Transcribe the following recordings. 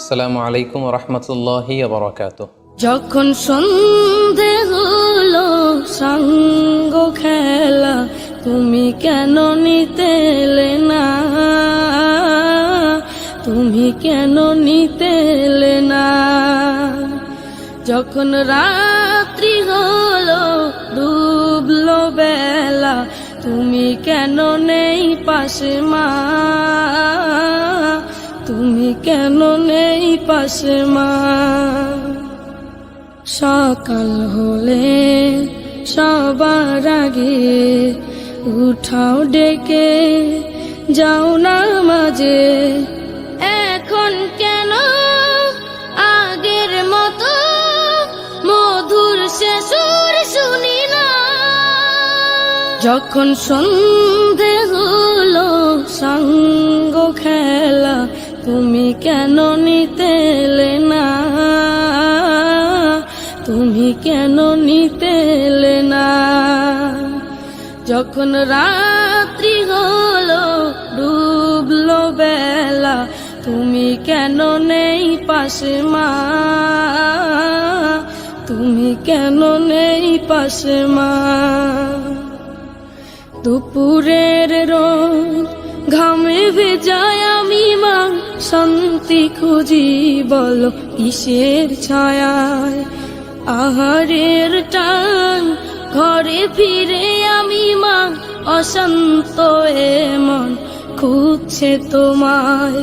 আসসালামু আলাইকুম ওয়া রাহমাতুল্লাহি ওয়া বারাকাতুহু। যখন সন্ধে হলো সঙ্গ খেলা, তুমি কেন নিতে এলে না? তুমি কেন নিতে এলে না? যখন রাত্রি হলো ডুবলো বেলা, তুমি কেন নেই পাশে মা? তুমি কেন নেই পাশে মা? সকাল হলে সবার আগে উঠাও ডেকে যাও না মাঝে, এখন কেন আগের মতো মধুর সে সুর শুনি না? যখন সন্ধে হলো সঙ্গ খেলা, তুমি কেন নিতে এলে না? তুমি কেন নিতে এলে না? যখন রাত্রি হলো ডুবলো বেলা, তুমি কেন নেই পাশে মা? তুমি কেন নেই পাশে মা? দুপুরের রোদ ঘামে ভেজায় আমি মা, শান্তি খুঁজি বলো কিসের ছায়ায়? আহারের টান ঘরে ফিরে আমি মা, অশান্ত মন খুঁজছে তোমায়।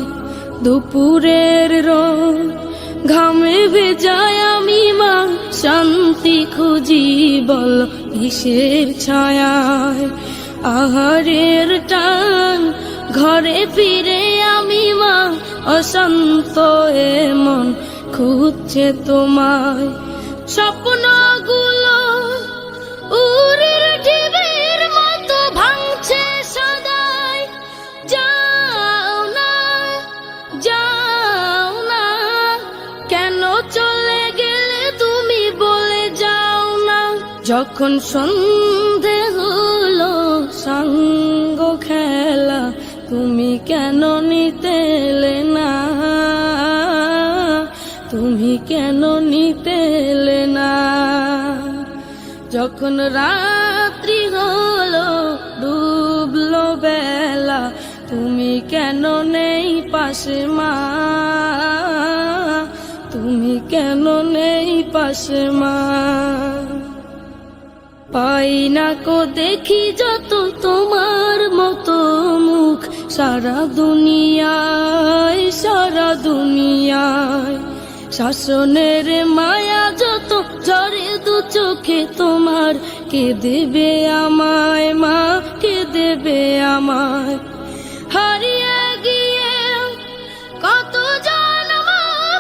দুপুরের রোদ ঘামে ভেজায় আমি মা, শান্তি খুঁজি বলো কিসের ছায়ায়? আহারের টান ঘরে ফিরে আমি মা, অশান্ত মন খুঁজছে তোমায়। স্বপ্নগুলো উড়ের ঢেউয়ের মতো ভাঙছে সদাই, যাও না যাও না, কেন চলে গেলে তুমি বলে যাও না? যখন সন্ধে হলো সঙ্গ খেলা, তুমি কেন নিতে এলে না? তুমি কেন নিতে এলে না? যখন রাত্রি হলো ডুবলো বেলা, তুমি কেন নেই পাশে মা? তুমি কেন নেই পাশে মা? পাই না কো দেখি যত তোমার মতো মুখ, সারা দুনিয়ায় সারা দুনিয়ায়। শাসনের মায়া যত ঝরে দু চোখে তোমার, কে দেবে আমায় মা? কে দেবে আমায়? হারিয়ে গিয়ে কত জন্ম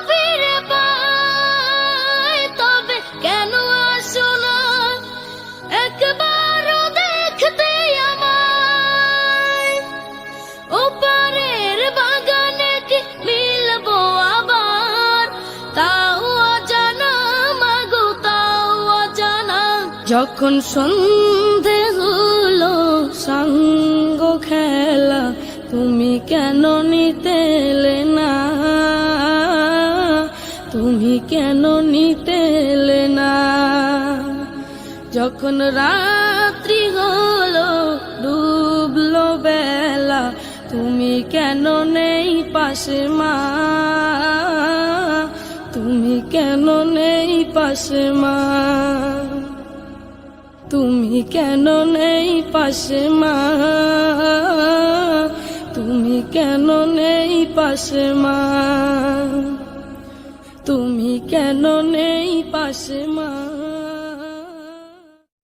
ফিরে পায়, তবে কেন আসো না একবারও দেখতে আমায়? ওপারের বাগানে কি মিলবো আবার? তাও অজানা মাগো, তাও অজানা। যখন সন্ধে হলো সঙ্গ খেলা, তুমি কেন নিতে এলে না? তুমি কেন নিতে এলে না? যখন রাত্রি হলো ডুবলো বেলা, তুমি কেন নেই পাশে মা? তুমি কেন নেই পাশে মা? তুমি কেন নেই পাশে মা? তুমি কেন নেই পাশে মা? তুমি কেন নেই পাশে মা?